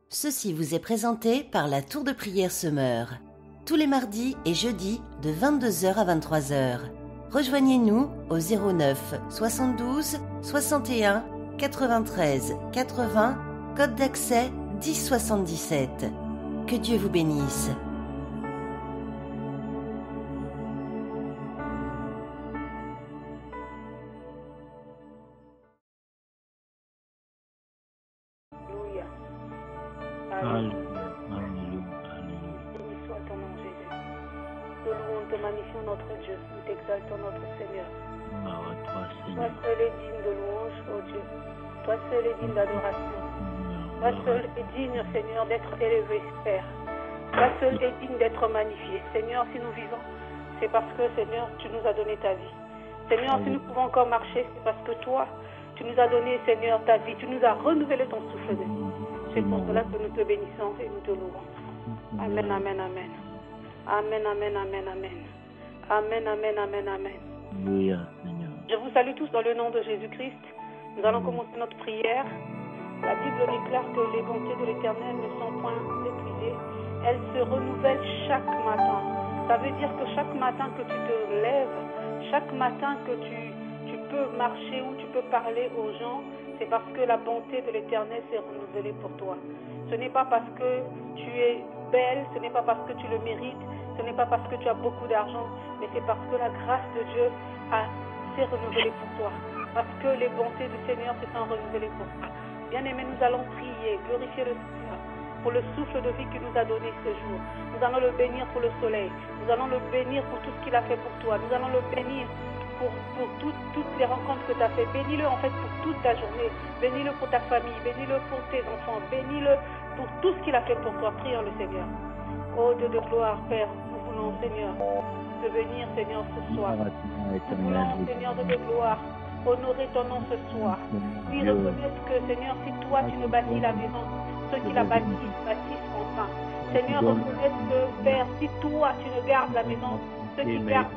Ceci vous est présenté par la Tour de Prière Semeur. Tous les mardis et jeudis de 22h à 23h. Rejoignez-nous au 09 72 61 93 80, code d'accès 1077. Que Dieu vous bénisse. Te magnifions notre Dieu, nous t'exaltons notre Seigneur. Toi seul est digne de louange, ô Dieu. Toi seul est digne d'adoration. Toi seul est digne, Seigneur, d'être élevé, Père. Toi seul est digne d'être magnifié. Seigneur, si nous vivons, c'est parce que, Seigneur, tu nous as donné ta vie. Seigneur, si nous pouvons encore marcher, c'est parce que toi, tu nous as donné, Seigneur, ta vie. Tu nous as renouvelé ton souffle de vie. C'est pour cela que nous te bénissons et nous te louons. Amen, amen, amen. Amen, amen, amen, amen. Amen, amen, amen, amen. Oui, Seigneur. Je vous salue tous dans le nom de Jésus-Christ. Nous allons commencer notre prière. La Bible déclare que les bontés de l'Éternel ne sont point épuisées. Elles se renouvellent chaque matin. Ça veut dire que chaque matin que tu te lèves, chaque matin que tu peux marcher ou tu peux parler aux gens, c'est parce que la bonté de l'Éternel s'est renouvelée pour toi. Ce n'est pas parce que tu es belle, ce n'est pas parce que tu le mérites, ce n'est pas parce que tu as beaucoup d'argent, mais c'est parce que la grâce de Dieu s'est renouvelée pour toi. Parce que les bontés du Seigneur se sont renouvelées pour toi. Bien-aimés, nous allons prier, glorifier le Seigneur pour le souffle de vie qu'il nous a donné ce jour. Nous allons le bénir pour le soleil. Nous allons le bénir pour tout ce qu'il a fait pour toi. Nous allons le bénir pour toutes les rencontres que tu as fait. Bénis-le en fait pour toute ta journée. Bénis-le pour ta famille. Bénis-le pour tes enfants. Bénis-le pour tout ce qu'il a fait pour toi. Prions le Seigneur. Ô Dieu de gloire, Père, nous voulons, Seigneur, te bénir, Seigneur, ce soir. Nous voulons, Seigneur de gloire, honorer ton nom ce soir. Oui, reconnaître que, Seigneur, si toi tu ne bâtis la maison, ceux qui la bâtissent en vain. Seigneur, reconnaître que, Père, si toi tu ne gardes la maison, ceux qui gardent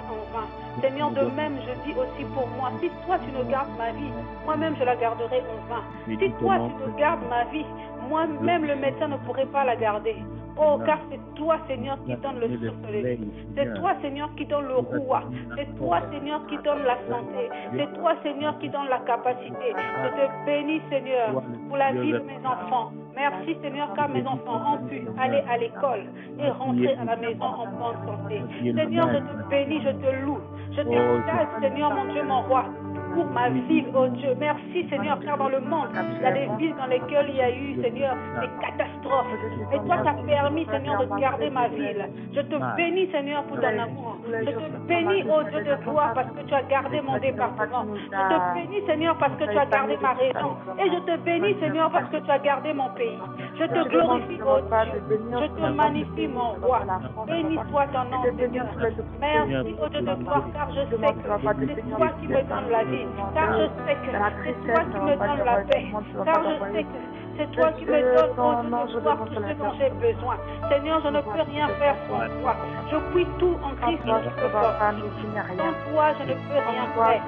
en vain. Seigneur, de même, je dis aussi pour moi, si toi tu ne gardes ma vie, moi-même je la garderai en vain. Si toi tu ne gardes ma vie, moi-même le médecin ne pourrait pas la garder. Oh, car c'est toi, Seigneur, qui donne le souffle de vie. C'est toi, Seigneur, qui donne le roi. C'est toi, Seigneur, qui donne la santé. C'est toi, Seigneur, qui donne la capacité. Je te bénis, Seigneur, pour la vie de mes enfants. Merci, Seigneur, car mes enfants ont pu aller à l'école et rentrer à la maison en bonne santé. Seigneur, je te bénis, je te loue. Je t'exalte, Seigneur, mon Dieu, mon roi, pour ma ville, oh Dieu. Merci, Seigneur, car dans le monde, il y a des villes dans lesquelles il y a eu, Seigneur, des catastrophes. Et toi, tu as permis, Seigneur, de garder ma ville. Je te bénis, Seigneur, pour ton amour. Je te bénis, oh Dieu de gloire, parce que tu as gardé mon département. Je te bénis, Seigneur, parce que tu as gardé ma région. Et je te bénis, Seigneur, parce que tu as gardé mon pays. Je te glorifie, oh Dieu. Je te magnifie, mon roi. Bénis soit ton nom, Seigneur. Merci, oh Dieu de gloire, car je sais que c'est toi qui me donnes la vie. Car je sais que c'est toi qui me donnes la paix. Car je sais que c'est toi qui me donnes, oh Dieu de gloire, tout ce dont j'ai besoin. Seigneur, je ne peux rien faire sans toi. Je puis tout en Christ qui me porte. Sans toi, je ne peux rien faire.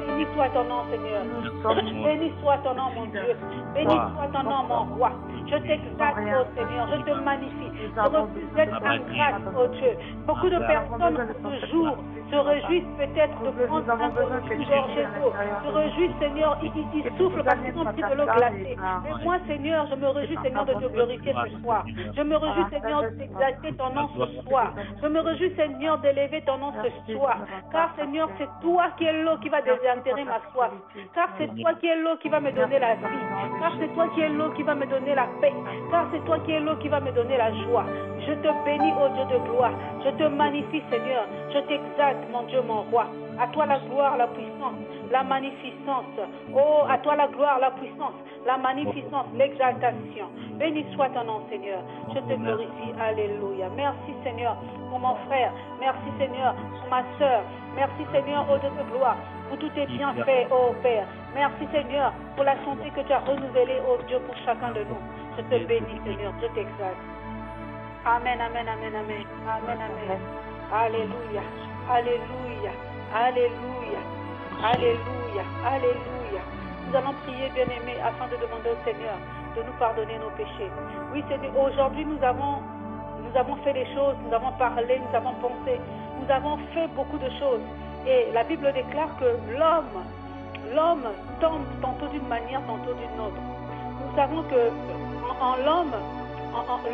Béni soit ton nom, Seigneur. Béni soit ton nom, mon Dieu. Béni soit ton nom, mon roi. Je t'exalte, oh Seigneur. Je te magnifie. Je refuse d'être ingrate, oh Dieu. Beaucoup de personnes ce jour se réjouissent peut-être de prendre un gorgée d'eau. Se réjouissent, Seigneur, ils soufflent parce qu'ils ont pris de l'eau glacée. Mais moi, Seigneur, je me réjouis, Seigneur, de te glorifier ce soir. Je me réjouis, Seigneur, d'exalter ton nom ce soir. Je me réjouis, Seigneur, d'élever ton nom ce soir. Car, Seigneur, c'est toi qui es l'eau qui va désaltérer ma soif. Car c'est toi qui es l'eau qui va me donner la vie. Car c'est toi qui es l'eau qui va me donner la paix. Car c'est toi qui es l'eau qui va me donner la joie. Je te bénis, ô Dieu de gloire. Je te magnifie, Seigneur. Je t'exalte, mon Dieu, mon roi. À toi la gloire, la puissance, la magnificence. Oh, à toi la gloire, la puissance, la magnificence, l'exaltation. Béni soit ton nom, Seigneur. Je te glorifie. Alléluia. Merci, Seigneur, pour mon frère. Merci, Seigneur, pour ma soeur. Merci, Seigneur, ô Dieu de gloire, pour tous tes bienfaits, ô Père. Merci, Seigneur, pour la santé que tu as renouvelée, ô Dieu, pour chacun de nous. Je te bénis, Seigneur. Je t'exalte. Amen, amen, amen, amen. Amen, amen. Alléluia. Alléluia. Alléluia. Alléluia. Alléluia. Nous allons prier, bien-aimés, afin de demander au Seigneur de nous pardonner nos péchés. Oui, Seigneur, aujourd'hui nous avons fait des choses, nous avons parlé, nous avons pensé, nous avons fait beaucoup de choses. Et la Bible déclare que l'homme tombe tantôt d'une manière, tantôt d'une autre. Nous savons que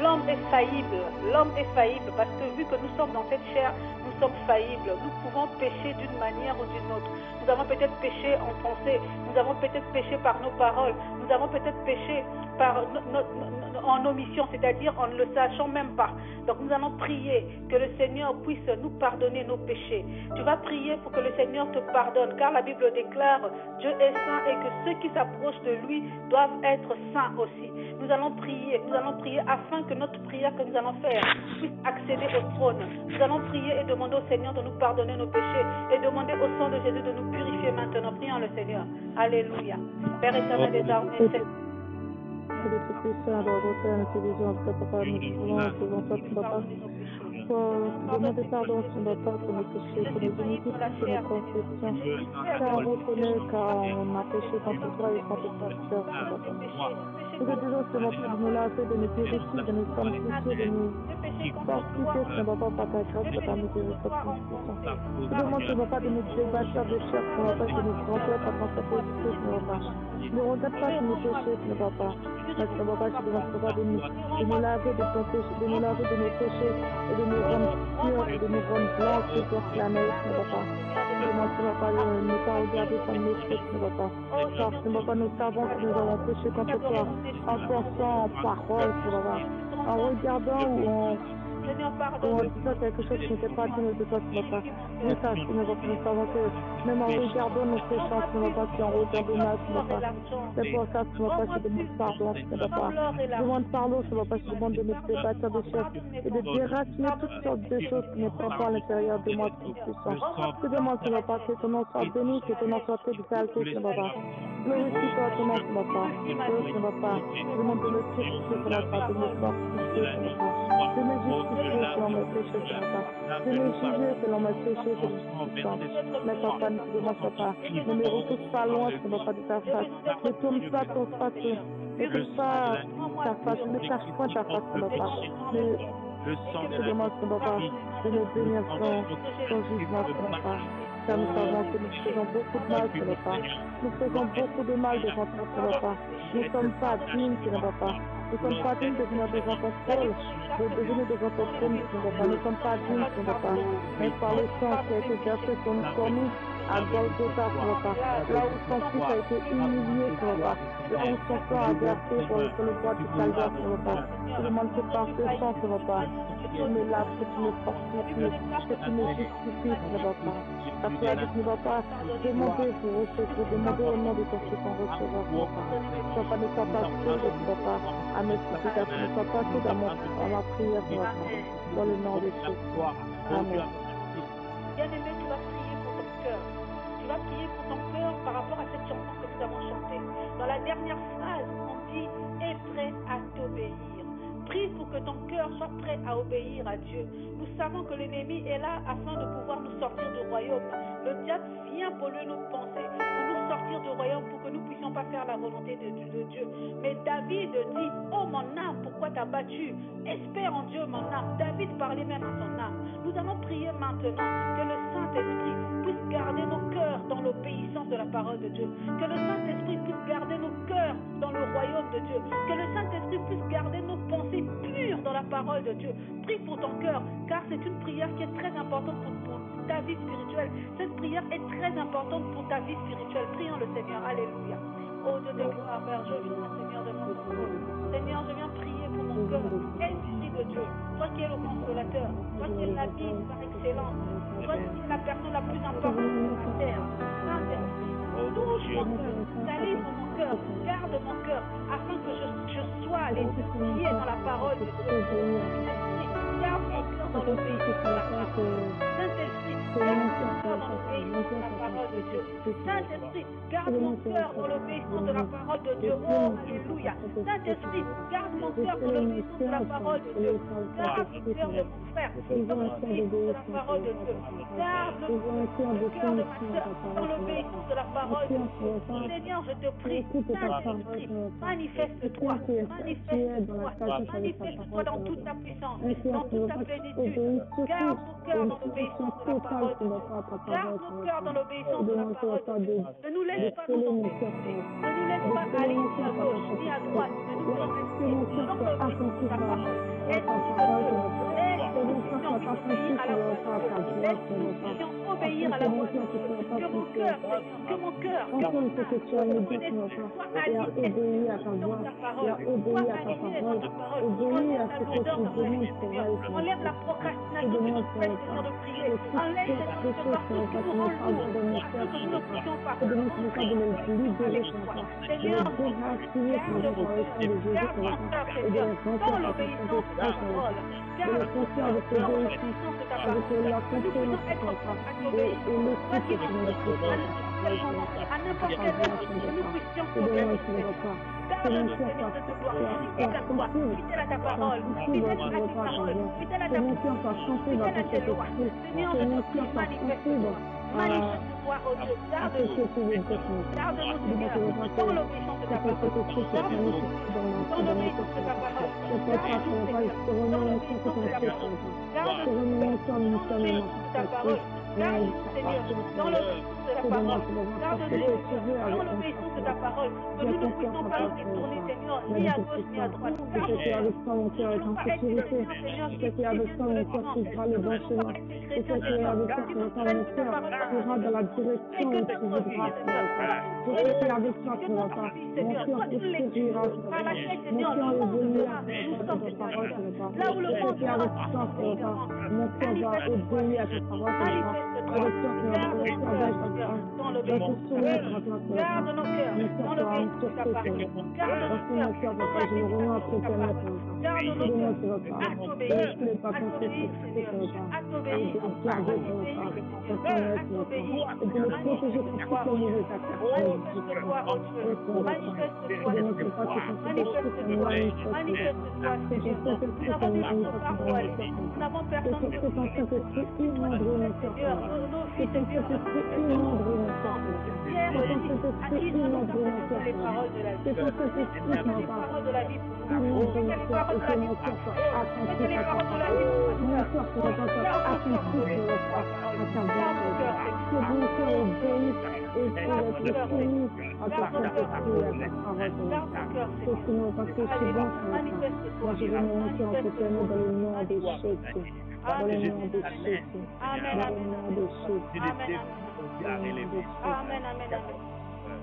l'homme est faillible. L'homme est faillible parce que vu que nous sommes dans cette chair, nous sommes faillibles. Nous pouvons pécher d'une manière ou d'une autre. Nous avons peut-être péché en pensée, nous avons peut-être péché par nos paroles, nous avons peut-être péché en omission, c'est-à-dire en ne le sachant même pas. Donc nous allons prier que le Seigneur puisse nous pardonner nos péchés. Tu vas prier pour que le Seigneur te pardonne, car la Bible déclare Dieu est saint et que ceux qui s'approchent de lui doivent être saints aussi. Nous allons prier afin que notre prière que nous allons faire puisse accéder au trône. Nous allons prier et demander au Seigneur de nous pardonner nos péchés et demander au sang de Jésus de nous purifier maintenant. Prions le Seigneur. Alléluia. Père éternel des armées, demander pardon sur notre part pour nos péchés, pour nos iniquités, pour nos confessions, car on reconnaît qu'on a péché contre toi et contre ta sœur. Nous te disons seulement de nous laver, de nous purifier, de nous sanctifier, de nous fortifier, ce n'est pas par ta grâce, par ta miséricorde. Nous demandons seulement pas de nous débâtir de chair, ce n'est pas de nous remplir par notre position, ce n'est pas. Ne regarde pas de nos péchés, ce n'est pas. Mais ce n'est pas, tu demandes de nous laver de ton péché, de nous laver de nos péchés et de nous rendre purs, et de nous rendre blancs et pour la neige, ce n'est pas. Nous demandons seulement pas de ne pas regarder comme nos fautes, ce n'est pas. Car ce n'est pas nous savons que nous avons péché contre toi, en pensant, en parole, ce n'est pas. En regardant ou en disant quelque chose qui n'était pas digne de toi, ce n'est pas. Nous savons que même en regardant nos péchés, ce n'est pas, si on regarde mal, ce n'est pas. C'est pour ça, ce n'est pas, je demande pardon, ce n'est pas. Je demande pardon, ce n'est pas, je demande de me débattre de chef et de déraciner toutes sortes de choses qui ne prennent pas à l'intérieur de moi, qui puissent. Je demande, ce n'est pas, que ton nom soit béni, que ton nom soit exalté, ce n'est pas. Glorifie-toi ton nom, ce n'est pas. Ce n'est pas. Je demande de me purifier, ce n'est pas, de me fortifier, ce n'est pas. De me justifier selon mes péchés, ce n'est pas. De me juger selon mes péchés, ce n'est pas. Mais papa, ne te demande pas. Ne me retouche pas loin, ce n'est pas de ta face. Ne tourne pas ton face. Ne tourne pas ta face. Ne cache point ta face, ce n'est pas. Je te demande, ce n'est pas. De me bénir sans jugement, ce n'est pas. Car nous savons que nous faisons beaucoup de mal, ce n'est pas. Nous faisons beaucoup de mal devant toi, ce n'est pas. Nous ne sommes pas dignes, ce n'est pas. Nous ne sommes pas dignes de venir devant ton trône, de venir devant ton trône, ce n'est pas. Nous ne sommes pas dignes, ce n'est pas. Mais par le sang qui a été versé sur nous, à Golgotha, ce n'est pas. Là où son fils a été humilié, ce n'est pas. Là où son sang a versé sur le bois du calvaire, ce n'est pas. Je demande que par ce sang, ce n'est pas. Que tu me laves, que tu me fortifies, que tu me justifies, ce n'est pas. Parce que la vie ne va pas demander pour recevoir, demander au nom de ton fils qu'on recevra. Ne sois pas seul, ne sois pas à mes supplications, ne sois pas seul à ma prière, dans le nom de Jésus. Amen. Bien-aimé, tu vas prier pour ton cœur. Tu vas prier pour ton cœur par rapport à cette chanson que nous avons chantée. Dans la dernière phrase, on dit « est prêt à t'obéir ». Prie pour que ton cœur soit prêt à obéir à Dieu. Nous savons que l'ennemi est là afin de pouvoir nous sortir du royaume. Le diable vient polluer nos pensées, pour nous sortir du royaume, pour que nous ne puissions pas faire la volonté de Dieu. Mais David dit, oh mon âme, pourquoi t'as battu? Espère en Dieu, mon âme. David parlait même à son âme. Nous allons prier maintenant que le Saint-Esprit puisse garder nos cœurs dans l'obéissance de la parole de Dieu. Que le Saint-Esprit puisse garder nos cœurs dans le royaume de Dieu. Que le Saint-Esprit puisse garder nos pensées pures dans la parole de Dieu. Prie pour ton cœur, car c'est une prière qui est très importante pour ta vie spirituelle. Cette prière est très importante pour ta vie spirituelle. Prions le Seigneur. Alléluia. Oh Dieu de gloire, Père, je viens, Seigneur, devant ton trône. Seigneur, je viens prier pour mon cœur. Esprit de Dieu, toi qui es le consolateur, toi qui es la vie par excellence, toi qui es la personne la plus importante sur la terre. Saint-Esprit, touche mon cœur, délivre mon cœur, garde mon cœur, afin que je sois les pieds dans la parole de Dieu. Garde mon cœur dans l'obéissance de la parole. Saint-Esprit, Saint-Esprit, garde mon cœur dans l'obéissance de la parole de Dieu. Oh, alléluia. Saint-Esprit, garde mon cœur dans l'obéissance de la parole de Dieu. Garde le cœur de mon frère dans l'obéissance de la parole de Dieu. Garde le cœur de ma soeur dans l'obéissance de la parole de Dieu. Seigneur, je te prie, Saint-Esprit, manifeste-toi, manifeste-toi dans toute ta puissance, dans toute ta plénitude. Garde mon cœur dans l'obéissance de la parole de Dieu. Garde nos cœurs dans l'obéissance de la parole de Dieu. Ne nous laisse pas nous embêter. Ne nous laisse pas aller ni à gauche ni à droite. Mais nous voulons rester dans l'obéissance de ta parole. Laisse nous puissions obéir à la voix de Dieu. Laisse nous puissions obéir à la voix de Dieu. Que mon cœur, que mon cœur, soit manifesté dans ta parole. Sois manifesté dans ta parole. Enlève la lourdeur dans ta vie, Seigneur. Enlève la procrastination de notre Seigneur de prier. Enlève Seigneur de voir tout ce qui nous rend lourd. Tout ce que nous ne puissions pas. Seigneur, garde mon cœur, Seigneur, dans l'obéissance de ta parole. Garde mon cœur dans l'obéissance de ta parole. Nous puissions être prêts à t'obéir. Quoi qu'il en soit, à n'importe quel moment, que nous puissions t'obéir. Garde-nous, Seigneur, de te gloire. Fidèle à toi, fidèle à ta parole, fidèle à tes paroles, fidèle à ta puissance, fidèle à tes lois. Seigneur, je te prie, manifeste-toi. Manifeste-toi, oh Dieu. Garde-nous, garde-nous, Seigneur, dans l'obéissance de ta parole. Garde-nous, dans l'obéissance de ta parole. Garde-nous, Seigneur, dans l'obéissance de ta parole. Garde-nous, dans l'obéissance de ta parole. Garde-nous, Seigneur, dans l'obéissance de la parole. Garde-nous, dans l'obéissance de ta parole. Que nous ne puissions pas nous détourner, Seigneur, ni à gauche ni à droite. Et avec toi, mon cœur est en sécurité. Et avec toi, mon cœur suivra le bon chemin. Et avec toi, mon cœur ira dans la direction où tu voudras. Et avec toi, mon cœur poursuivra. Mon cœur évoluera dans ta parole. Là où le monde Et avec toi, mon cœur va obéir à ta parole. Avec toi, dans l'obéissance. Garde nos cœurs dans l'obéissance de ta parole. Garde nos cœurs dans la puissance de ta parole. Garde nos cœurs à t'obéir, à t'obéir, Seigneur, à t'obéir, à t'obéir, manifeste-toi, oh Dieu, manifeste-toi, oh Dieu, manifeste-toi, manifeste-toi, manifeste-toi, Seigneur. Nous n'avons nulle part où aller, nous n'avons personne de prier. Seigneur, nos fils et filles, Pierre aussi, à qui nous avons apporté les paroles de la vie. Les paroles de la vie pour nous. Les paroles de la vie pour nous. Les paroles de la vie pour nous.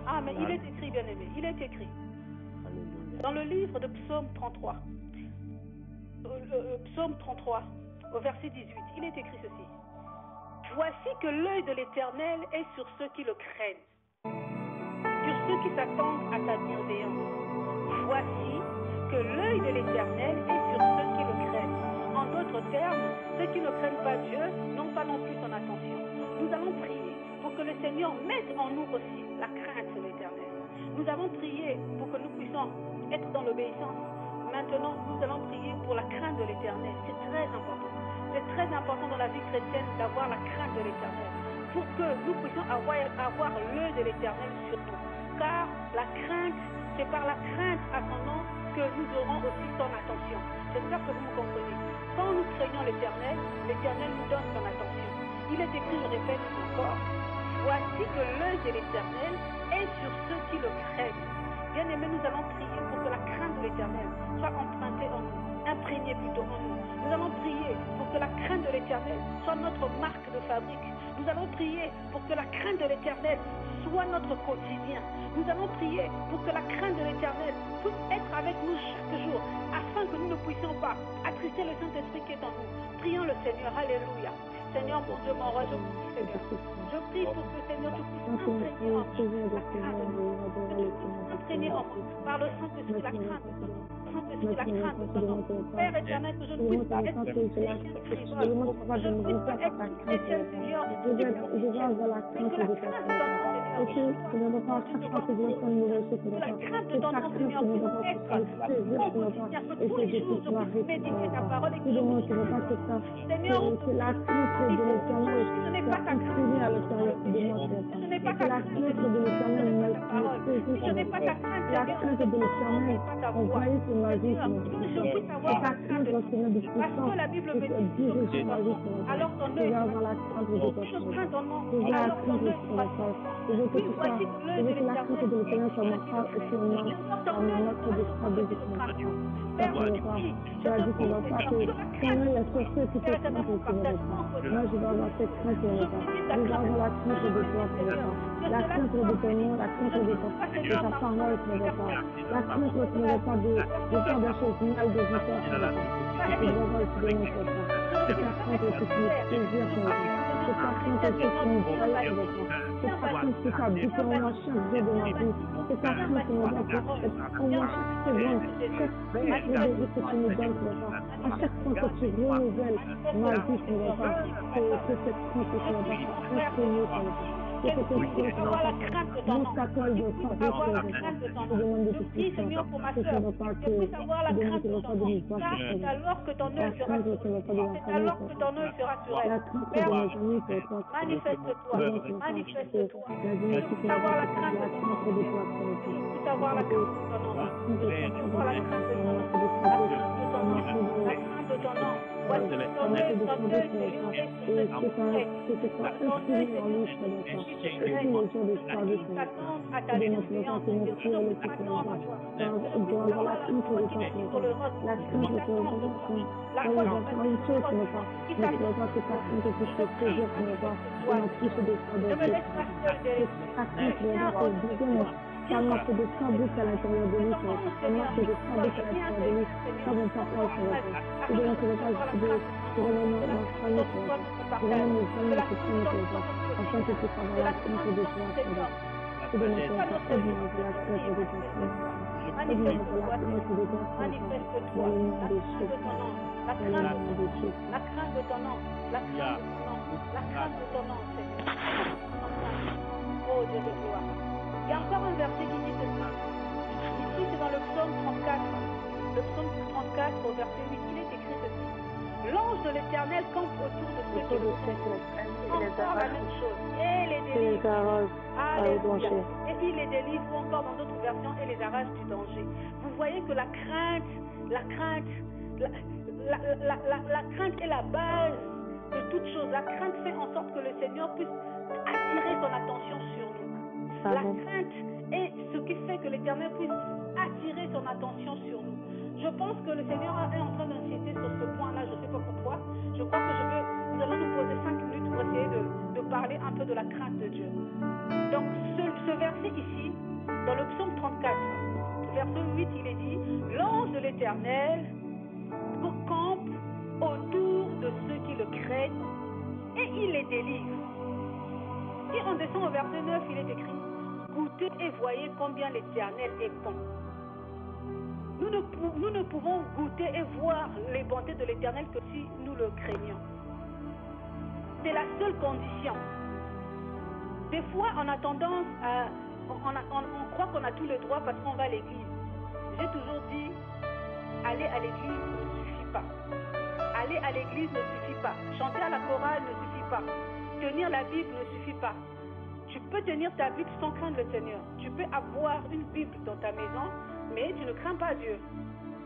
Amen. Il est écrit, bien-aimé. Il est écrit. Dans le livre de Psaume 33, Psaume 33, au verset 18, il est écrit ceci. Voici que l'œil de l'Éternel est sur ceux qui le craignent, sur ceux qui s'attendent à ta bienveillance. Voici que l'œil de l'Éternel est sur ceux qui le craignent. En d'autres termes, ceux qui ne craignent pas Dieu n'ont pas non plus son attention. Nous allons prier pour que le Seigneur mette en nous aussi la crainte de l'Éternel. Nous avons prié pour que nous puissions être dans l'obéissance. Maintenant, nous allons prier pour la crainte de l'Éternel. C'est très important. C'est très important dans la vie chrétienne d'avoir la crainte de l'Éternel pour que nous puissions avoir l'œil de l'Éternel sur nous. Car la crainte, c'est par la crainte à son nom que nous aurons aussi son attention. J'espère que vous me comprenez. Quand nous craignons l'Éternel, l'Éternel nous donne son attention. Il est écrit, je répète encore, voici que l'œil de l'Éternel est sur ceux qui le craignent. Bien-aimés, nous allons prier pour que la crainte de l'Éternel soit empruntée en nous, imprégnée plutôt en nous. Nous allons prier pour que la crainte de l'Éternel soit notre marque de fabrique. Nous allons prier pour que la crainte de l'Éternel soit notre quotidien. Nous allons prier pour que la crainte de l'Éternel puisse être avec nous chaque jour, afin que nous ne puissions pas attrister le Saint-Esprit qui est en nous. Prions le Seigneur, alléluia. Seigneur, mon Dieu, mon roi, je prie, Seigneur. Je prie pour que, Seigneur, tu puisses entraîner en moi, par le Saint-Esprit, la crainte. Saint-Esprit, la crainte de ton nom. Père éternel, que je ne puisse pas être frivole. Je ne puisse pas être chrétien, Seigneur. Je veux avoir la crainte de ton nom, Seigneur. La crainte de ton nom, Seigneur, puisse être mon quotidien, que tous les jours je puisse méditer ta parole et que je puisse, Seigneur, ce n'est pas ta crainte, ce n'est pas ta crainte, ce n'est pas ta parole, ce n'est pas ta crainte, ce n'est pas ta voix, je puisse avoir la crainte de Dieu, parce que la Bible me dit, alors ton œil, je crains ton nom, alors ton œil sera sauvé. Oui, voici l'œil de l'Éternel, Père, je prie, je te prie, Seigneur, la crainte de ton nom, la crainte de ta parole, la crainte de faire des choses mal de vie, c'est ta crainte que tu me plaisir, c'est ta crainte que tu me croyais, c'est ta crainte que tu habites en moi chaque jour de ma vie, c'est ta crainte que en moi chaque seconde, chaque réveil que tu me donnes, à chaque fois que tu renouvelles ma vie, que cette crainte que tu me donnes, que cette crainte que mon catholique de sang, je demande de te puissance, que tu ne vas pas que tu ne vas pas de l'histoire, c'est alors que ton œil sera sur elle. Père, manifeste-toi, manifeste-toi. Puisse avoir la crainte de ton nom. Puisse avoir la crainte de ton nom. Puisse avoir la crainte de ton nom. La crainte de ton nom. Voici ton œil s'est jeté sur ce secret. Ton œil s'est jeté sur ce secret. T'attends à ta décision. T'attends à toi. Sur le roc. La foi une chose, je me laisse pas seul derrière. Ça marche de fabrique à l'intérieur de lui, ça marche de fabrique à l'intérieur de lui, ça va pas faire ça. Je ne sais pas si je remets ma famille, je remets mes amis, afin que tu puisses avoir la crainte de toi, je ne sais pas si je remets la crainte de toi, manifeste-toi, manifeste-toi, la crainte de ton nom, la crainte de ton nom, la crainte de ton nom, Seigneur. Oh Dieu de gloire. Il y a encore un verset qui dit ceci. Ici, c'est dans le psaume 34. Le psaume 34, au verset 8, il est écrit ceci. L'ange de l'Éternel campe autour de ceux qui le craignent. Encore la même chose. Et les délivre. Alléluia. Et il les délivre, ou encore dans d'autres versions, et les arrache du danger. Vous voyez que la crainte est la base de toute chose. La crainte fait en sorte que le Seigneur puisse attirer son attention sur nous. La crainte est ce qui fait que l'Éternel puisse attirer son attention sur nous. Je pense que le Seigneur est en train d'insister sur ce point-là, je ne sais pas pourquoi. Je crois que nous allons nous poser 5 minutes pour essayer de parler un peu de la crainte de Dieu. Donc ce verset ici, dans le psaume 34, verset 8, il est dit, l'ange de l'Éternel campe autour de ceux qui le craignent et il les délivre. Et on descend au verset 9, il est écrit, goûtez et voyez combien l'Éternel est bon. Nous ne pouvons goûter et voir les bontés de l'Éternel que si nous le craignons. C'est la seule condition. Des fois, on a tendance à... On croit qu'on a tous les droits parce qu'on va à l'église. J'ai toujours dit, aller à l'église ne suffit pas. Aller à l'église ne suffit pas. Chanter à la chorale ne suffit pas. Tenir la Bible ne suffit pas. Tu peux tenir ta Bible sans craindre le Seigneur. Tu peux avoir une Bible dans ta maison, mais tu ne crains pas Dieu.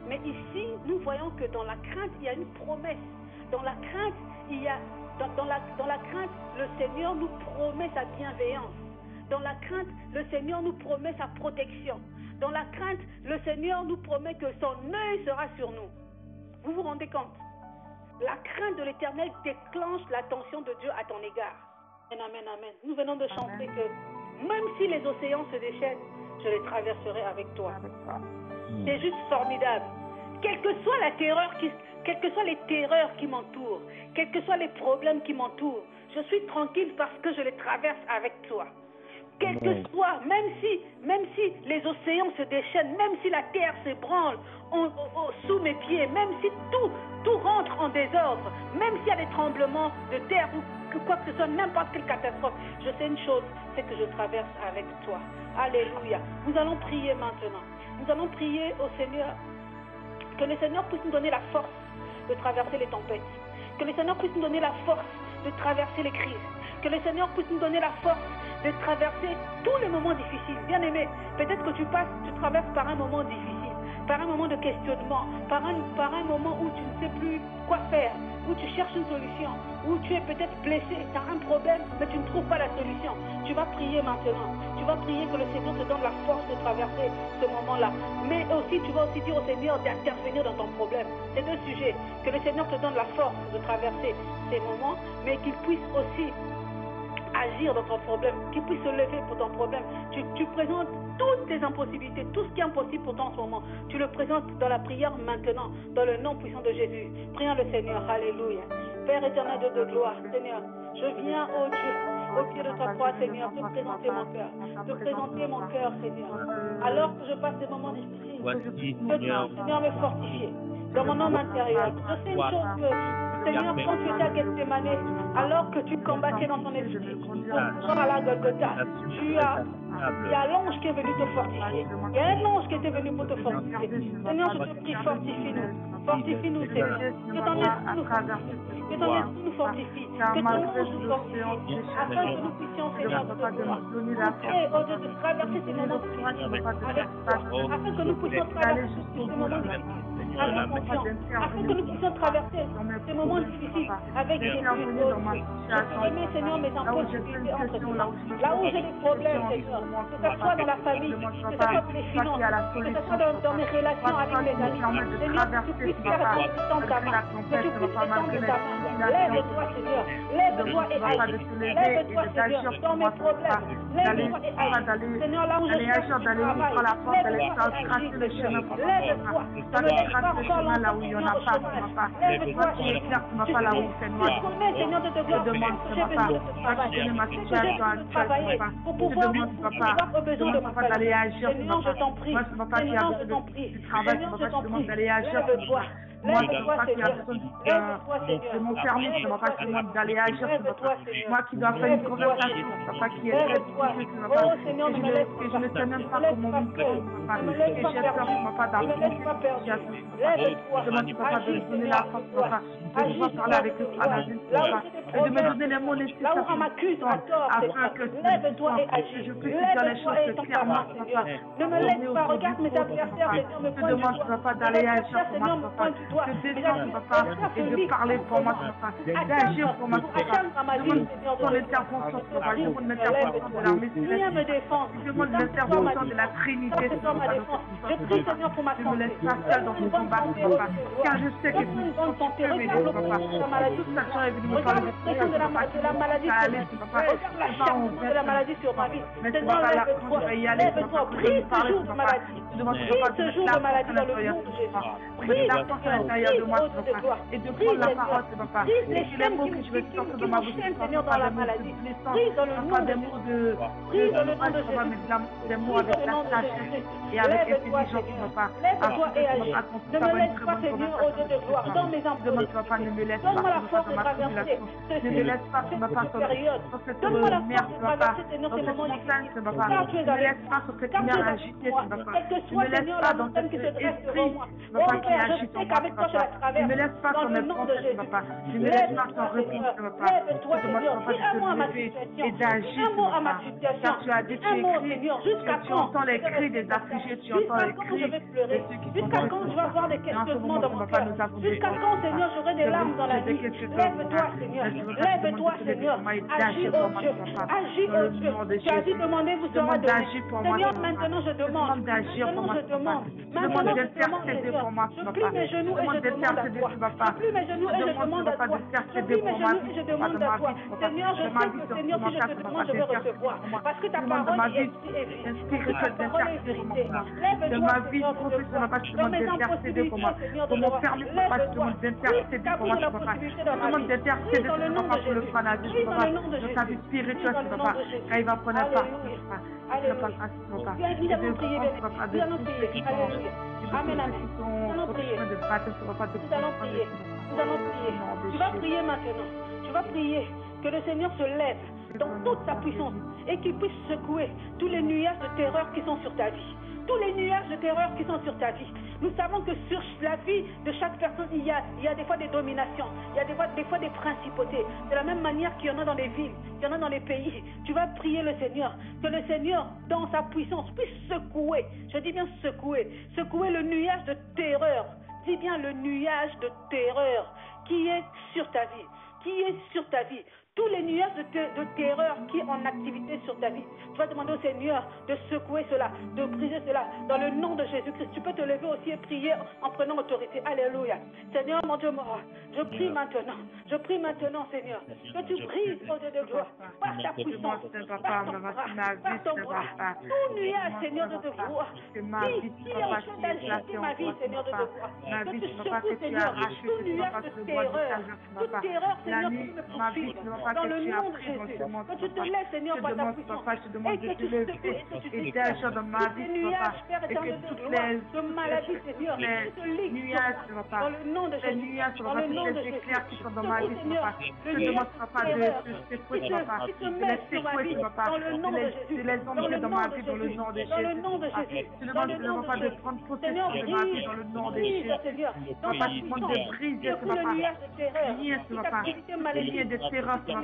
Mais ici, nous voyons que dans la crainte, il y a une promesse. Dans la crainte, il y a... Dans la crainte, le Seigneur nous promet sa bienveillance. Dans la crainte, le Seigneur nous promet sa protection. Dans la crainte, le Seigneur nous promet que son œil sera sur nous. Vous vous rendez compte? La crainte de l'Éternel déclenche l'attention de Dieu à ton égard. Amen, amen, amen. Nous venons de chanter que même si les océans se déchaînent, je les traverserai avec toi. C'est juste formidable. Quelle que soit la terreur quelles que soient les terreurs qui m'entourent, quels que soient les problèmes qui m'entourent, je suis tranquille parce que je les traverse avec toi. Quel que soit, même si les océans se déchaînent, même si la terre s'ébranle sous mes pieds, même si tout rentre en désordre, même s'il y a des tremblements de terre ou quoi que ce soit, n'importe quelle catastrophe, je sais une chose, c'est que je traverse avec toi. Alléluia. Nous allons prier maintenant. Nous allons prier au Seigneur, que le Seigneur puisse nous donner la force de traverser les tempêtes, que le Seigneur puisse nous donner la force de traverser les crises, que le Seigneur puisse nous donner la force de traverser tous les moments difficiles. Bien aimé, peut-être que tu traverses par un moment difficile, par un moment de questionnement, par un moment où tu ne sais plus quoi faire, où tu cherches une solution, où tu es peut-être blessé, tu as un problème, mais tu ne trouves pas la solution. Tu vas prier maintenant. Tu vas prier que le Seigneur te donne la force de traverser ce moment-là. Mais aussi, tu vas aussi dire au Seigneur d'intervenir dans ton problème. C'est deux sujets. Que le Seigneur te donne la force de traverser ces moments, mais qu'il puisse aussi agir dans ton problème, qu'il puisse se lever pour ton problème. Tu présentes toutes tes impossibilités, tout ce qui est impossible pour toi en ce moment. Tu le présentes dans la prière maintenant, dans le nom puissant de Jésus. Prions le Seigneur. Alléluia. Père éternel de gloire, Seigneur, je viens, oh Dieu, au pied de ta croix, Seigneur, te présenter mon cœur. Te présenter mon cœur, Seigneur. Alors que je passe des moments difficiles, je prie, Seigneur, me fortifier dans mon homme intérieur. Je sais une chose que, Seigneur, quand tu étais à Gethsémané, alors que tu combattais dans ton esprit, à la Golgotha, il y a l'ange qui est venu te fortifier. Il y a un ange qui était venu pour te fortifier. Seigneur, je te prie, fortifie-nous. Fortifie-nous, Seigneur. Que ton esprit nous fortifie. Que ton esprit nous fortifie. Que ton ange nous fortifie. Afin que nous puissions, Seigneur, au Dieu, de traverser ces moments difficiles avec toi. Afin que nous puissions traverser ces moments difficiles avec confiance. Afin que nous puissions traverser ces moments difficiles avec Jésus. Je remets, Seigneur, mes impossibilités entre tes mains. Là où j'ai des problèmes, Seigneur, que ce soit dans la famille, que ce soit dans les finances, que ce soit dans mes relations avec mes amis, Seigneur, que tu puisses faire étendre ta main, que tu puisses étendre ta main. Lève-toi, Seigneur, lève-toi et agis. Lève-toi, Seigneur, dans mes problèmes. Lève-toi et agis. Seigneur, là où je cherche du travail, lève-toi et agis. Lève-toi, ne me laisse pas encore longtemps au chômage. Lève-toi et agis. Tu connais, Seigneur, de te gloire, j'ai besoin de ce travail. J'ai besoin de travailler pour pouvoir avoir besoin de mon travail. Seigneur, je t'en prie. Seigneur, je t'en prie. Seigneur, je t'en prie. Lève-toi. Lève-toi, Seigneur. Lève-toi, Seigneur. De mon permis, ça ne va pas seulement d'aller agir. Moi qui dois faire une conversation, papa qui est très difficile, oh Seigneur, ne me laisse je ne sais même pas comment me faire, papa. Et j'ai peur, papa, d'avoir lève-toi. Je demande, papa, de me donner la force, papa, de pouvoir parler avec le papa, et de me donner les mots nécessaires, là où on m'accuse à tort, afin que lève-toi et agis. je puisse dire les choses clairement, papa. Ne me laisse pas, regarde mes adversaires, Seigneur, me pointe du doigt. Je demande, papa, d'aller agir pour moi, papa. De descendre, papa, et de parler pour moi, papa, d'agir pour moi, papa. Je demande ton intervention, papa. Je demande l'intervention de l'armée céleste. Je demande l'intervention de la Trinité, papa. Je prie, Seigneur, pour ma santé. Je me laisse pas seul dans ce combat, papa, car je sais que tu peux m'aider, papa. Toute sa joie est venue me parler de la maladie, papa. regarde la charge de la maladie sur ma vie. Mais Seigneur, lève-toi, prie ce jour de maladie. Prie ce jour de maladie dans le nom de Jésus. Prie la force à l'intérieur de moi, papa, et de prendre la parole, papa. Prie les mots que je veux sortir de ma bouche, Seigneur, dans la maladie. Prie dans le nom de Jésus. Prie dans le nom de Jésus. Des mots avec la sagesse et avec intelligence, papa. Lève-toi et agis. Ne me laisse pas, Seigneur, au Dieu de gloire, dans mes demande, papa, ne me laisse pas. Donne-moi la force de traverser ne me laisse pas, papa, dans cette merde, papa, dans cette montagne, papa. Ne me laisse pas sur cette mer agitée, papa. Ne me laisse pas dans cet esprit, papa, qui est agité, papa. Ne me laisse pas sur mes pensées, papa. Ne me laisse pas sans réponse, papa. Lève-toi, Seigneur, dis un mot à ma situation. Et d'agir, un mot à ma situation. Car tu as dit, un mot, Seigneur, jusqu'à tu entends les cris des affligés, tu entends les cris de ceux qui sont jusqu'à quand je vais avoir des questionnements dans mon cœur? Jusqu'à quand, Seigneur, j'aurai des larmes dans la vie? Lève-toi, Seigneur. Lève-toi, Seigneur. Agis, oh Dieu. Agis, oh Dieu. Tu as dit demander, vous sera donné. Seigneur, maintenant je demande. Maintenant je demande. Maintenant je demande, Seigneur. Je plie mes genoux et je demande à toi. Je plie mes genoux et je demande à toi. Je plie mes genoux et je demande à toi. Seigneur, je sais que, Seigneur, si je te demande, je vais recevoir. Parce que ta parole est vérité. Ta parole est vérité. Lève-toi, Seigneur, dans mes impossibilités. d'intercéder pour moi. Pour mon permis, papa, je demande d'intercéder pour moi, papa. Je demande d'intercéder, papa, pour le fanatisme, papa, dans sa vie spirituelle, papa, quand il va prendre part, papa. Je papa, papa. Et de France, papa, de tous ceux qui sont, Amen. Nous allons prier. Tu vas prier maintenant. Tu vas prier que le Seigneur se lève dans toute sa puissance et qu'il puisse secouer tous les nuages de terreur qui sont sur ta vie. Tous les nuages de terreur qui sont sur ta vie. Nous savons que sur la vie de chaque personne, il y a des fois des dominations, il y a des fois des principautés. De la même manière qu'il y en a dans les villes, il y en a dans les pays. Tu vas prier le Seigneur, que le Seigneur, dans sa puissance, puisse secouer, je dis bien secouer le nuage de terreur. Dis bien le nuage de terreur qui est sur ta vie, tous les nuages de terreur qui sont en activité sur ta vie. Tu vas demander au Seigneur de secouer cela, de briser cela, dans le nom de Jésus-Christ. Tu peux te lever aussi et prier en prenant autorité. Alléluia. Seigneur, mon Dieu, je prie maintenant, Seigneur, que tu brises, au Dieu de gloire, par ta puissance, par ton bras, tout nuage, Seigneur, de devoir, qui est en train d'agiter ma vie, Seigneur, de devoir, que tu secoues, Seigneur, tout nuage de terreur, toute terreur, Seigneur, qui me poursuit, dans le nom de Jésus, que tu te lèves, Seigneur, par ta puissance, et que tu secoues, d'agir dans ma vie, Père éternel de gloire, de maladie, Seigneur, que tu te nuages, dans le nom de Jésus, dans le nom de Jésus, qui sont dans ma vie, Seigneur, je ne demande pas de secouer, papa, qui se met sur ma vie, dans le nom de Jésus, dans le nom de Jésus, dans le nom de Jésus, je ne demande pas de prendre possession de ma vie dans le nom de Jésus, Seigneur, dans papa, je demande de briser, papa, lié de terreur, papa,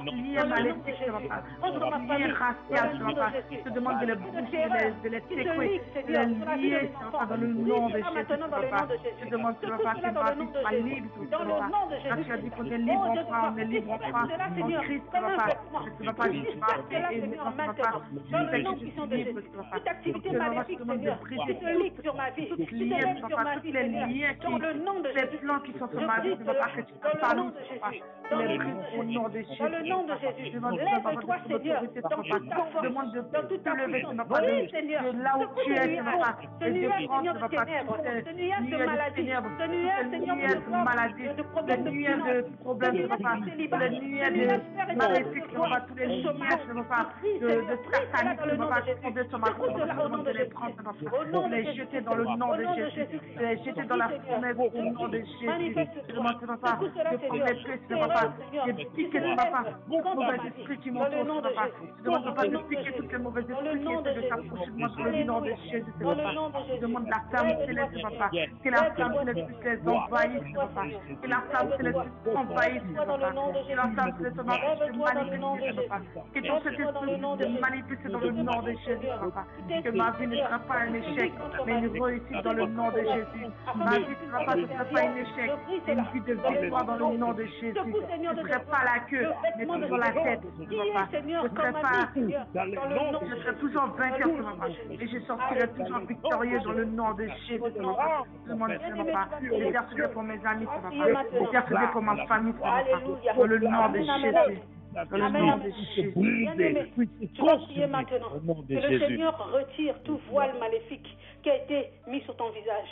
lié maléfique, papa, lié racial, papa, je te demande de les boucher, de les secouer, de les lier, papa, dans le nom de Jésus, papa, je demande, papa, que ma vie soit libre, papa, quand tu as dit qu'on est libre en foi, on est libre en foi, en Christ, papa, je ne vais pas dire, papa, je sais que je suis libre, papa, toute activité maléfique, Seigneur, qui se lie sur ma vie, qui se lève sur ma vie, Seigneur, dans le nom de Jésus, les plans qui sont sur ma vie, papa, que tu peux pas nous, papa, les brises au nom de Jésus, dans le nom de Jésus, lève-toi, Seigneur, dans toute ta force, dans toute ta puissance, oui, Seigneur, de là où tu es, papa, ce nuage, Seigneur, de ténèbres, ce nuage de maladie, ce nuage, Seigneur, de problèmes de finances, de problèmes, papa, le nuage de maléfique, papa, tous les nuages, papa, de satanisme, papa, qui sont sur ma vie, de les prendre, papa, de les jeter dans le nom de Jésus, de les jeter dans la fenêtre au nom de Jésus. Je demande, papa, de prendre les pieds, papa, de piquer, papa, mauvais esprits qui m'entourent, papa. Je demande, papa, de piquer toutes les mauvaises esprits qui essaient de s'approcher de moi dans le nom de Jésus, papa. Je demande la flamme céleste, papa, que la flamme céleste puisse les envahir, papa, que la flamme céleste puisse envahir, papa, que la flamme céleste, papa, puisse manifester, papa, que ton Saint-Esprit puisse manifester dans le nom de Jésus, papa, que ma vie ne sera pas un échec, mais une réussite dans le nom de Jésus. Ma vie ne sera pas un échec, mais une vie de victoire dans le nom de Jésus. Je ne serai pas la queue, mais toujours la tête, papa. Je serai toujours vainqueur, papa, et je sortirai toujours victorieux dans le nom de Jésus, papa. Je demande, papa, d'intercéder pour mes amis, papa, d'intercéder pour ma famille, papa, dans le nom de Jésus. Dans le nom de Jésus. Bien-aimé, tu vas prier maintenant que le Seigneur retire tout voile maléfique qui a été mis sur ton visage.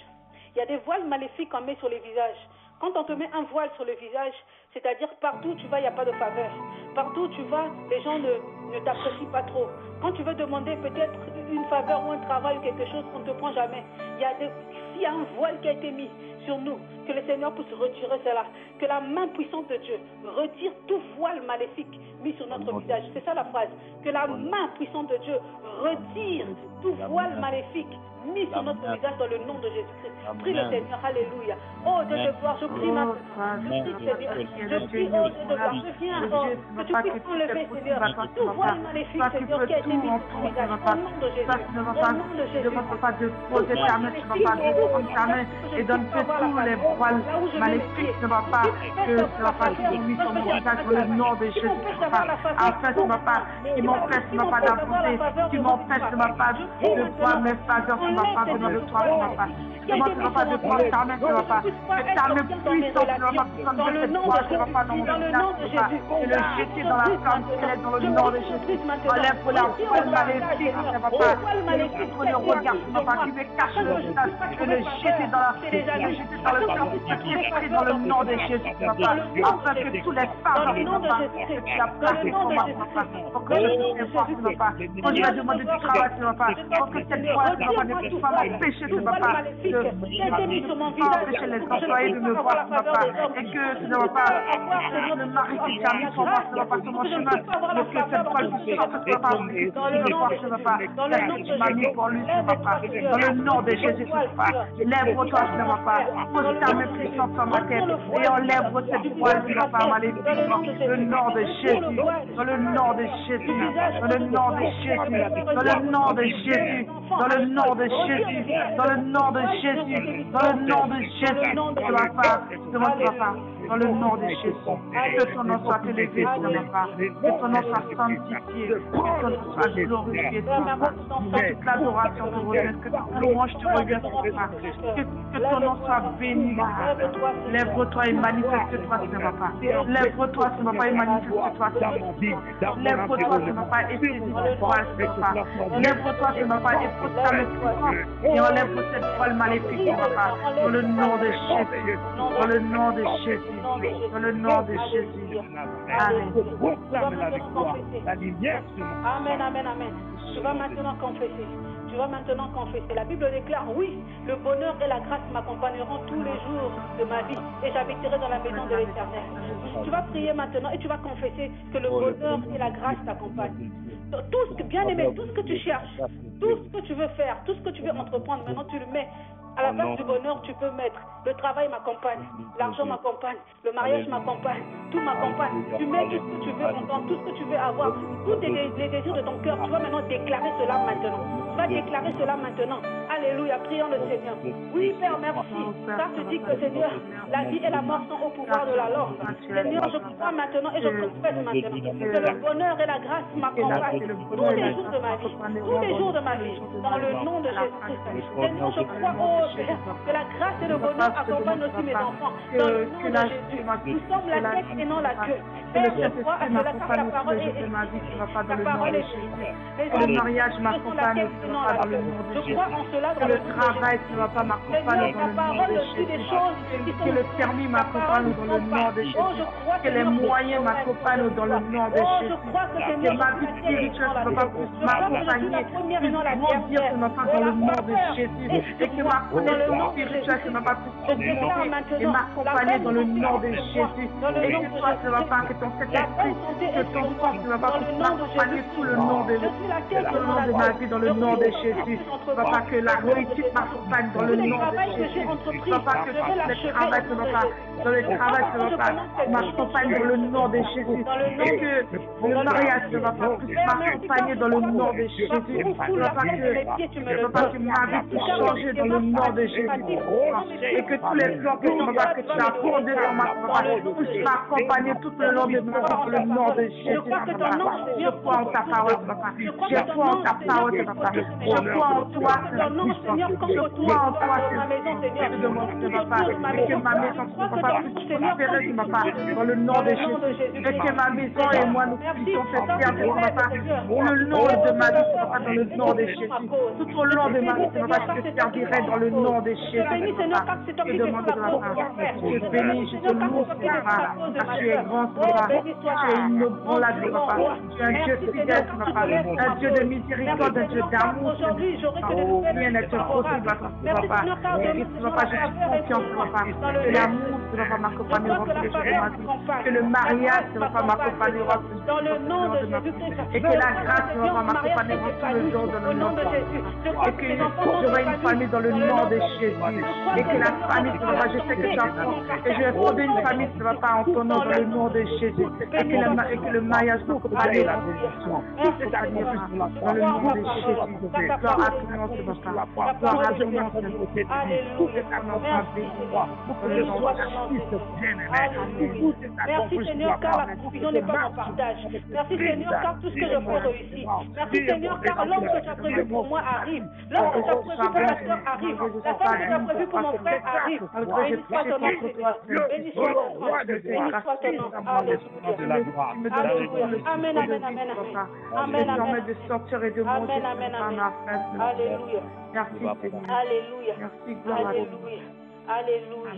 Il y a des voiles maléfiques qu'on met sur les visages. Quand on te met un voile sur le visage, c'est-à-dire partout où tu vas, il n'y a pas de faveur. Partout où tu vas, les gens ne t'apprécient pas trop. Quand tu veux demander peut-être une faveur ou un travail ou quelque chose, on ne te prend jamais. S'il y a un voile qui a été mis sur nous, que le Seigneur puisse retirer cela. Que la main puissante de Dieu retire tout voile maléfique mis sur notre visage. C'est ça la phrase. Que la main puissante de Dieu retire tout voile maléfique mis sur notre visage dans le nom de Jésus-Christ. Prie le Seigneur, alléluia. Oh Dieu de gloire, je prie maintenant. Je prie Seigneur. Je prie, oh Dieu de gloire, je viens, que tu puisses enlever, Seigneur, tout voile maléfique, Seigneur, qui a été mis sur ton visage. Au nom de Jésus. Au nom de Jésus. Je ne demande pas de poser ta main, je ne demande pas de prendre ta main et donne tous les voiles maléfiques, je ne va pas que je ne va pas être mis sur mon visage dans le nom de Jésus. Afin, je ne va pas, qui m'empêche, je ne va pas d'avancer, qui m'empêche, je ne va pas de voir mes faveurs, je ne va pas venir de toi, je ne va pas. demande, Seigneur Papa, de prendre ta main, Seigneur Papa. Que ta main puissante, Seigneur Papa, dans le nom de Jésus, et le jeter dans la flamme céleste dans le nom de Jésus. Enlève pour la foule maléfique, Seigneur Papa. Contre le regard, Seigneur Papa, qui veut cacher le visage, et le jeter dans la foule, le jeter dans le sang, esprit dans le nom de Jésus, Seigneur Papa. Afin que tous les femmes, Seigneur Papa, que tu as placé pour moi, Seigneur Papa, pour que je puisse voir, Seigneur Papa. Quand je vais demander du travail, Seigneur Papa, pour que cette fois, Seigneur Papa, ne puisse pas m'empêcher, Seigneur Papa, de empêcher les employés de me voir, Seigneur Papa, et que, Seigneur Papa, le mari qui t'a mis sur moi, Seigneur Papa, sur mon chemin, mais que cette fois, puisse sortir, Seigneur Papa, de voir, Seigneur Papa, celle que tu m'as mis pour lui, Seigneur Papa, dans le nom de Jésus, Seigneur Papa, lève-toi, Seigneur Papa, pose ta main puissante sur ma tête, et enlève cette voile, Seigneur Papa, maléfique, dans le nom de Jésus, dans le nom de Jésus, dans le nom de Jésus, dans le nom de Jésus, dans le nom de Jésus, dans le nom de Jésus, dans le nom de Jésus, Seigneur Papa, dans le nom de Jésus, que ton nom soit élevé, Seigneur Papa, que ton nom soit sanctifié, que ton nom soit glorifié, toute l'adoration te revienne, que toute louange te revienne, Seigneur Papa, que ton nom soit béni, lève-toi et manifeste-toi, Seigneur Papa, lève-toi, Seigneur Papa, et manifeste-toi, Seigneur Papa, lève-toi, Seigneur Papa, et saisis cette voile, Seigneur Papa, lève-toi, Seigneur Papa, et pose ta main puissante, et enlève cette voile maléfique, Seigneur Papa, dans le nom de Jésus, dans le nom de Jésus, dans le nom de Jésus. Amen. Amen, amen, amen. Tu vas maintenant confesser. Tu vas maintenant confesser. La Bible déclare, oui, le bonheur et la grâce m'accompagneront tous les jours de ma vie et j'habiterai dans la maison de l'Éternel. Tu vas prier maintenant et tu vas confesser que le bonheur et la grâce t'accompagnent. Tout ce que, bien aimé, tout ce que tu cherches, tout ce que tu veux faire, tout ce que tu veux entreprendre, maintenant tu le mets. À la base du bonheur, tu peux mettre le travail m'accompagne, l'argent m'accompagne, le mariage m'accompagne, tout m'accompagne. Tu mets tout ce que tu veux entendre, tout ce que tu veux avoir, tous les désirs de ton cœur. Tu vas maintenant déclarer cela maintenant. Tu vas déclarer cela maintenant. Alléluia, prions le Seigneur. Oui, Père, merci. Ça te dit que, Seigneur, la vie et la mort sont au pouvoir de la langue. Seigneur, je crois maintenant et je confesse maintenant que le bonheur et la grâce m'accompagnent tous les jours de ma vie, tous les jours de ma vie, dans le nom de Jésus-Christ. Seigneur, je crois, oh Père, que la grâce et le bonheur accompagnent aussi mes enfants, dans le nom de Jésus. Nous sommes la tête et non la queue. Père, je crois à cela car ta parole est ta parole est le mariage m'accompagne dans le nom de Jésus. Que le travail ne va pas m'accompagner dans le nom de Jésus. Que le permis m'accompagne dans le nom de Jésus. Que les moyens m'accompagnent dans le nom de Jésus. Que ma vie spirituelle ne va pas m'accompagner. Que grandir ne va pas dans le nom de Jésus. Et que ma connaissance spirituelle ne va pas et m'accompagner dans le nom de Jésus. Et que toi, ne va pas, que ton Saint-Esprit, que ton corps ne va pas m'accompagner tout le long de ma vie dans le nom de Jésus. Ne va pas que la réussite m'accompagne dans le nom de Jésus. Ne va pas que le travail ne va pas, dans le travail ne va pas m'accompagner dans le nom de Jésus. Et que le mariage ne va pas plus m'accompagner dans le nom de Jésus. Ne va pas que ma vie puisse changer dans le nom de Jésus. Et que tous les plans que tu as fondés dans ma vie puissent m'accompagner tout le long de ma vie dans le nom de Jésus. Je crois en ta parole, papa. Je crois en ta parole, papa. Je crois en toi, Seigneur. Je crois en toi, Seigneur. Je demande, papa, que ma maison ne soit pas plus prospéreuse, papa, dans le nom de Jésus. Et que ma maison et moi nous puissions faire servir, papa, le long de ma vie, papa, dans le nom de Jésus. Tout au long de ma vie, papa, je te servirai dans le nom de Jésus, papa. Je demande, papa, je te bénis, je te loue, papa. Tu es grand, papa. Tu es inébranlable, papa. Tu es un Dieu fidèle, papa. Un Dieu de miséricorde, un Dieu d'amour. Rien n'est impossible, papa. Et papa, je suis confiant, papa. Que l'amour ne va pas m'accompagner au plus de ma vie. Que le mariage ne va pas m'accompagner au plus de ma vie. Et que la grâce ne va pas m'accompagner au plus de dans le nom de Jésus. Et que j'aurai une famille dans le nom de Jésus. Et que la famille ne va pas, je sais que tu as et je vais fonder une famille qui ne va pas en ton nom dans le nom de Jésus. Et que le mariage va accompagner la bénédiction. Dans le nom de Jésus. Gloire à ton nom, Seigneur, papa. Gloire à ton nom, Seigneur. Alléluia. Merci Seigneur, car la confusion n'est pas mon partage. Merci Seigneur, car tout ce que je fais réussit. Merci Seigneur, car l'homme que tu as prévu pour moi arrive. L'homme que tu as prévu pour ma soeur arrive. La femme que tu as prévu pour mon frère arrive. Béni soit ton nom, Seigneur. Béni soit ton nom. Béni soit ton nom. Alléluia. Amen, amen, amen. Amen, amen. De sortir et de monter. Amen, amen, amen. Alléluia. Merci Seigneur. Alléluia. Merci, gloire à Alléluia. Alléluia.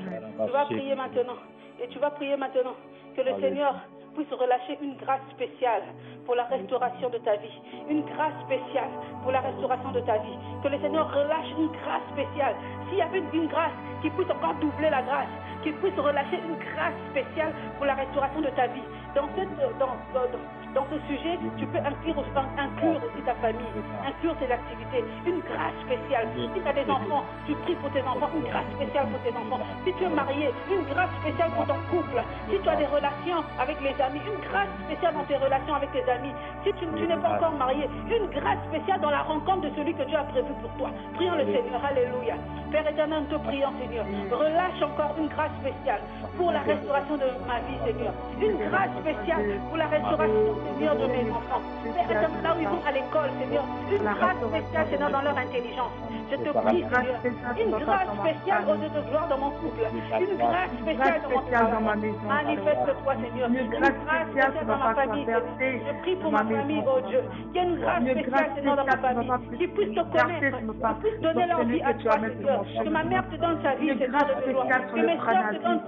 Tu vas prier maintenant. Et tu vas prier maintenant que le Seigneur puisse relâcher une grâce spéciale pour la restauration de ta vie. Une grâce spéciale pour la restauration de ta vie. Que le Seigneur relâche une grâce spéciale. S'il y avait une grâce qui puisse encore doubler la grâce, qu'il puisse relâcher une grâce spéciale pour la restauration de ta vie. Dans ce sujet, tu peux inclure aussi ta famille, inclure tes activités, une grâce spéciale. Si tu as des enfants, tu pries pour tes enfants, une grâce spéciale pour tes enfants. Si tu es marié, une grâce spéciale pour ton couple. Si tu as des relations avec les amis, une grâce spéciale dans tes relations avec tes amis. Si tu n'es pas encore marié, une grâce spéciale dans la rencontre de celui que Dieu a prévu pour toi. Prions le Seigneur, alléluia. Père éternel, nous te prions, Seigneur. Relâche encore une grâce spéciale pour la restauration de ma vie, Seigneur. Une grâce spéciale pour la restauration, Seigneur, de mes enfants. Père éternel, là où ils vont à l'école, Seigneur. Une grâce spéciale, Seigneur, dans leur intelligence. Je te prie, Seigneur. Une grâce spéciale au Dieu de gloire dans mon couple. Une grâce spéciale dans ma maison. Manifeste-toi, Seigneur. Une grâce spéciale dans ma famille. Je prie pour ma famille, oh Dieu. Qu'il y ait une grâce spéciale, Seigneur, dans ma famille. Qu'ils puissent te connaître. Qu'ils puissent donner leur vie à toi, Seigneur. Que ma mère te donne sa vie, Seigneur, de gloire. Que mes soeurs te donnent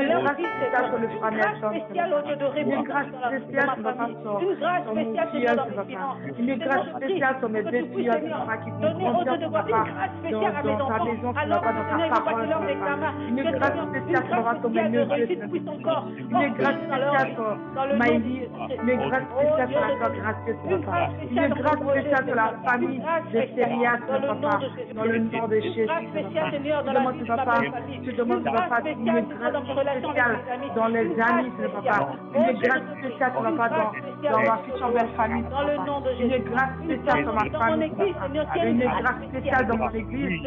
leur vie, Seigneur. Une grâce spéciale au Dieu de réponse. Une grâce spéciale dans ma famille. Une grâce spéciale, Seigneur, dans mes finances. Une grâce spéciale sur mes deux filles, donner au Dieu de gloire une grâce spéciale à mes enfants. Alors, Seigneur, ils vont passer leurs examens. Une grâce spéciale de réussite puisse encore. Une grâce spéciale sur Maïli. Une grâce spéciale sur la sœur gracieuse, papa. Une grâce spéciale sur la famille de Séria, papa. Dans le nom de Jésus, papa. Tu demandes, papa, une grâce spéciale dans les amis, papa. Une grâce spéciale, papa, dans ma future belle famille, papa. Une grâce spéciale sur ma famille, papa. Une grâce spéciale dans mon église,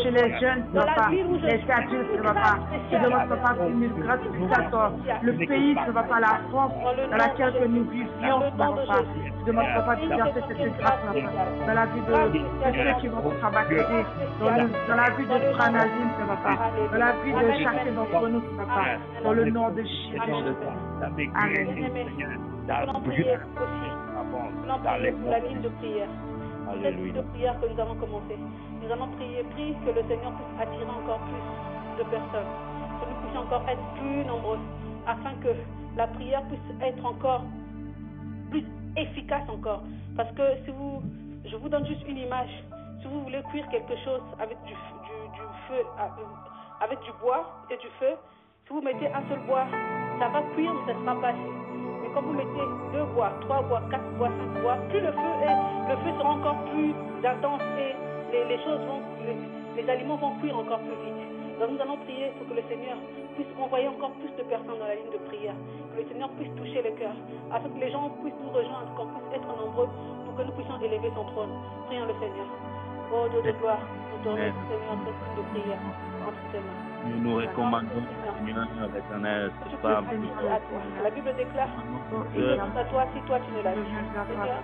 chez les jeunes, papa, les adultes, papa. Je demande, papa, une grâce spéciale sur le pays, papa, la France, dans laquelle nous vivions, papa. Je demande, papa, de verser cette grâce, papa, dans la vie de ceux qui vont se baptiser, dans la vie de Pranazim, papa, dans la vie de chacun d'entre nous, papa, dans le nom de Jésus. Amen. Nous allons prier aussi. Nous allons prier pour la ligne de prière. La ligne de prière que nous avons commencé. Nous allons prier, prie que le Seigneur puisse attirer encore plus de personnes. Que nous puissions encore être plus nombreux. Afin que la prière puisse être encore plus efficace encore. Parce que je vous donne juste une image. Si vous voulez cuire quelque chose avec du feu, avec du bois et du feu, si vous mettez un seul bois, ça va cuire, mais ça ne sera pas assez. Mais quand vous mettez 2 bois, 3 bois, 4 bois, 5 bois, plus le feu sera encore plus intense et les aliments vont cuire encore plus vite. Donc nous allons prier pour que le Seigneur puisse envoyer encore plus de personnes dans la ligne de prière, que le Seigneur puisse toucher le cœur, afin que les gens puissent nous rejoindre, qu'on puisse être nombreux pour que nous puissions élever son trône. Prions le Seigneur. Oh Dieu de gloire, nous te remercions, Seigneur, cette ligne de prière entre tes mains. Nous nous recommandons, Seigneur, éternel, c'est pas la Bible déclare, il est à toi si toi tu ne l'as pas. Seigneur,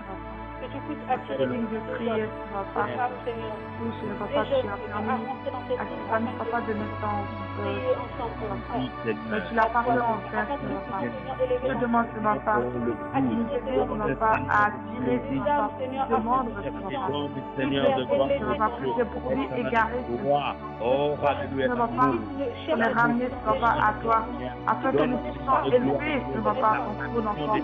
que tu puisses attirer les lignes de prière, papa. Seigneur. Oui, Seigneur, papa, tu as permis à cette famille, papa, de mettre en tu l'as parlé en fait, papa. Je demande, papa, à nous aider, papa, à attirer, papa. Demande, Seigneur, de gloire, papa, plus de brebis égarés. Oh, alléluia. Papa, pour les ramener, papa, à toi, afin que nous puissions élever, papa, ton enfant.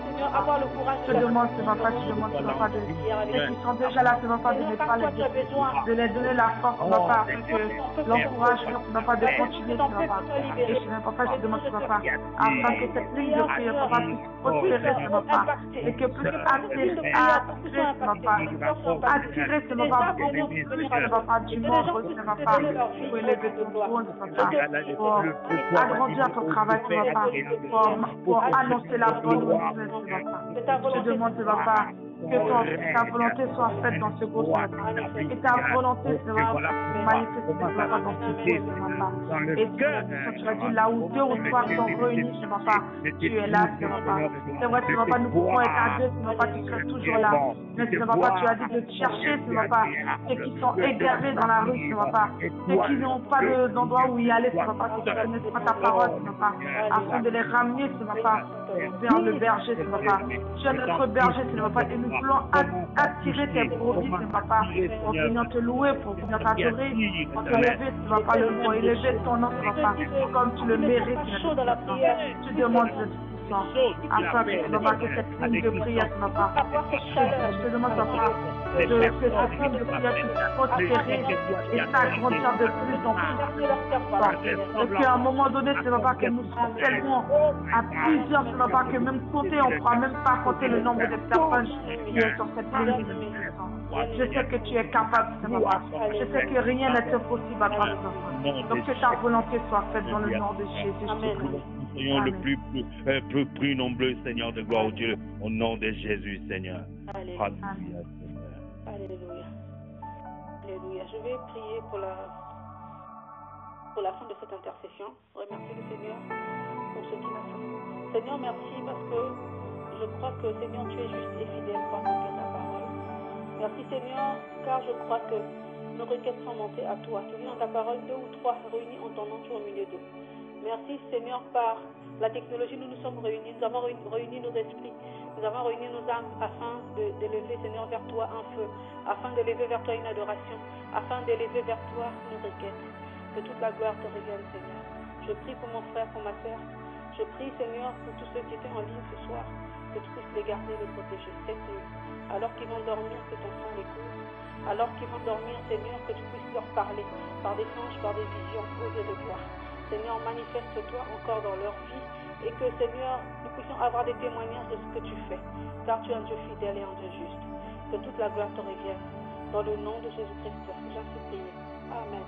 Je demande, papa, papa, ceux qui sont déjà là, papa, de ne pas les de les donner la force, papa, afin que l'encouragement, papa, de continuer, papa. Et je papa, je demande, papa, afin que cette ligne de prière, papa, puisse prospérer, papa, et que puisse attirer, papa, du monde, papa, pour élever ton trône, papa, pour agrandir ton travail, papa, pour annoncer la bonne nouvelle, papa. Je demande, papa, que ta volonté soit faite dans ce groupe, et ta volonté sera manifestée dans ce groupe, et tu as dit là où 2 ou 3 sont réunis, tu es là, c'est vrai, nous pouvons être à 2, tu seras toujours là, mais tu as dit de chercher, ceux qui sont égarés dans la rue, ceux qui n'ont pas d'endroit où y aller, qui ne connaissent pas ta parole, afin de les ramener, vers le berger, tu es notre berger, et nous voulons attirer tes brebis, pour venir te louer, pour venir t'adorer, pour te lever, pour élever ton nom, comme tu le mérites. Tu demandes afin que cette ligne de prière, je te demande que cette ligne de prière puisse prospérer et s'agrandir de plus en plus. Et qu'à un moment donné, que nous serons tellement à plusieurs, que même compter, on ne pourra même pas compter le nombre de personnes qui est sur cette ligne de prière. Je sais que tu es capable, je sais que rien n'est impossible à toi. Donc que ta volonté soit faite dans le nom de Jésus. Amen. Soyons le plus nombreux, Seigneur de gloire, Dieu, au nom de Jésus, Seigneur. Alléluia. Alléluia. Alléluia. Je vais prier pour la fin de cette intercession. Remercier le Seigneur pour ce qu'il a fait. Seigneur, merci parce que je crois que, Seigneur, tu es juste et fidèle pour accomplir ta parole. Merci, Seigneur, car je crois que nos requêtes sont montées à toi. Tu dis dans ta parole, 2 ou 3 réunis en ton nom, tu es au milieu d'eux. Merci, Seigneur, par la technologie, nous nous sommes réunis, nous avons réuni nos esprits, nous avons réuni nos âmes afin d'élever, Seigneur, vers toi un feu, afin d'élever vers toi une adoration, afin d'élever vers toi nos requêtes. Que toute la gloire te revienne, Seigneur. Je prie pour mon frère, pour ma sœur. Je prie, Seigneur, pour tous ceux qui étaient en ligne ce soir, que tu puisses les garder, les protéger cette nuit. Alors qu'ils vont dormir, que ton sang les couvre. Alors qu'ils vont dormir, Seigneur, que tu puisses leur parler par des songes, par des visions, au lieu de gloire. Seigneur, manifeste-toi encore dans leur vie et que, Seigneur, nous puissions avoir des témoignages de ce que tu fais, car tu es un Dieu fidèle et un Dieu juste. Que toute la gloire te revienne. Dans le nom de Jésus-Christ, j'en supplie. Amen.